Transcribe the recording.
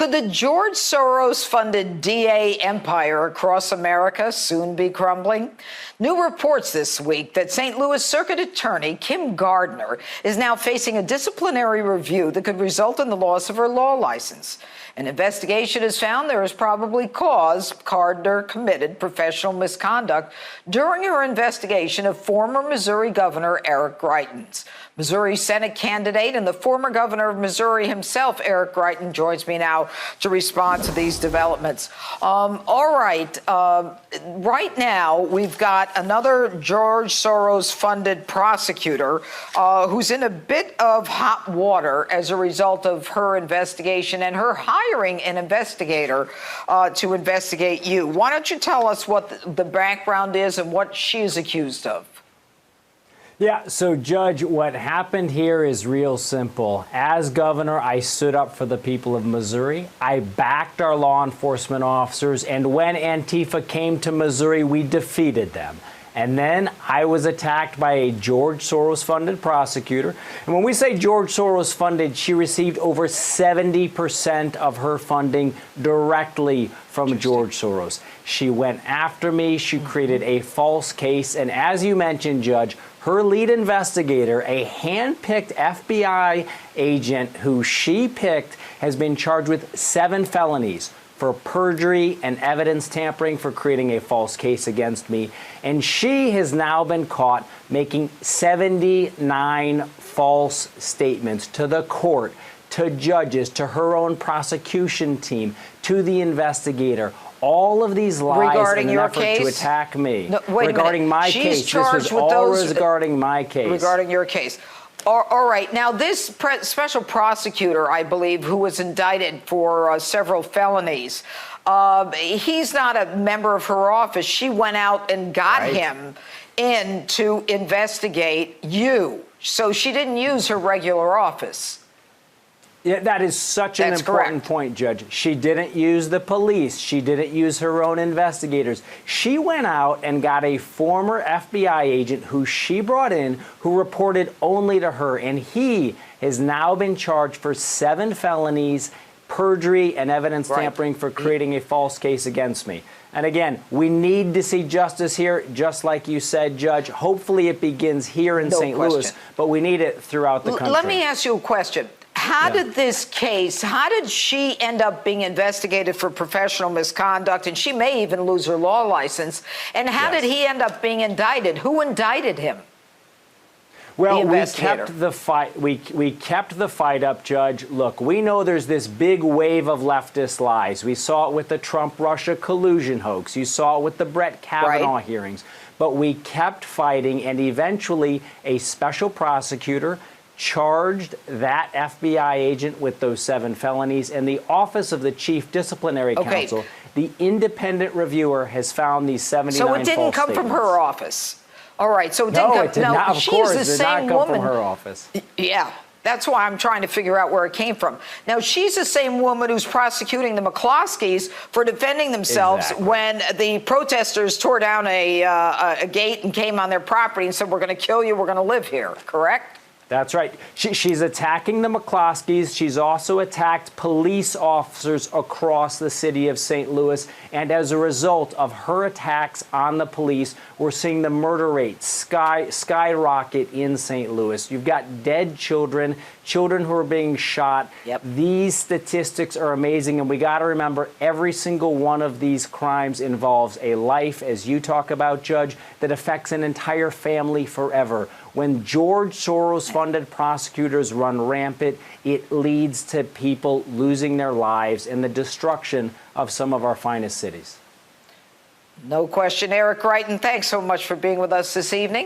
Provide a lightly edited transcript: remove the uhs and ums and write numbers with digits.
Could the George Soros-funded DA empire across America soon be crumbling? New reports this week that St. Louis Circuit Attorney Kim Gardner is now facing a disciplinary review that could result in the loss of her law license. An investigation has found there is probably cause Gardner committed professional misconduct during her investigation of former Missouri Governor Eric Greitens. Missouri Senate candidate and the former governor of Missouri himself, Eric Greitens, joins me now to respond to these developments. All right. Right now, we've got another George Soros-funded prosecutor who's in a bit of hot water as a result of her investigation and her hiring an investigator to investigate you. Why don't you tell us what the background is and what she is accused of? Yeah, so Judge, what happened here is real simple. As governor, I stood up for the people of Missouri. I backed our law enforcement officers, and when Antifa came to Missouri, we defeated them. And then I was attacked by a George Soros-funded prosecutor. And when we say George Soros-funded, she received over 70% of her funding directly from George Soros. She went after me. She created a false case. And as you mentioned, Judge, her lead investigator, a hand-picked FBI agent who she picked, has been charged with 7 felonies for perjury and evidence tampering, for creating a false case against me. And she has now been caught making 79 false statements to the court, to judges, to her own prosecution team, to the investigator. All of these lies regarding in an your effort case? to attack me. No, regarding my case. This was all regarding my case. Regarding your case. All right. Now, this special prosecutor, I believe, who was indicted for several felonies, he's not a member of her office. She went out and got him in to investigate you. So she didn't use her regular office. Yeah, that is such an important point, Judge. She didn't use the police. She didn't use her own investigators. She went out and got a former FBI agent who she brought in, who reported only to her. And he has now been charged for 7 felonies, perjury, and evidence tampering for creating a false case against me. And again, we need to see justice here, just like you said, Judge. Hopefully it begins here in St. Louis, but we need it throughout the country. Let me ask you a question. How did this case, how did she end up being investigated for professional misconduct? And she may even lose her law license. And how did he end up being indicted? Who indicted him? Well, we kept the fight. We kept the fight up, Judge. Look, we know there's this big wave of leftist lies. We saw it with the Trump-Russia collusion hoax. You saw it with the Brett Kavanaugh hearings. But we kept fighting, and eventually a special prosecutor charged that FBI agent with those 7 felonies, and the Office of the Chief Disciplinary Counsel, the independent reviewer, has found these 79 false statements. So it didn't come from her office. All right. So it didn't come. No, it did not. Of course, it did not come from her office. Yeah. That's why I'm trying to figure out where it came from. Now, she's the same woman who's prosecuting the McCloskeys for defending themselves when the protesters tore down a gate and came on their property and said, "We're going to kill you. We're going to live here." Correct? That's right. She's attacking the McCloskeys. She's also attacked police officers across the city of St. Louis. And as a result of her attacks on the police, we're seeing the murder rate skyrocket in St. Louis. You've got dead children, children who are being shot. These statistics are amazing. And we got to remember, every single one of these crimes involves a life, as you talk about, Judge, that affects an entire family forever. When George Soros-funded prosecutors run rampant, it leads to people losing their lives and the destruction of some of our finest cities. No question. Eric Greitens, thanks so much for being with us this evening.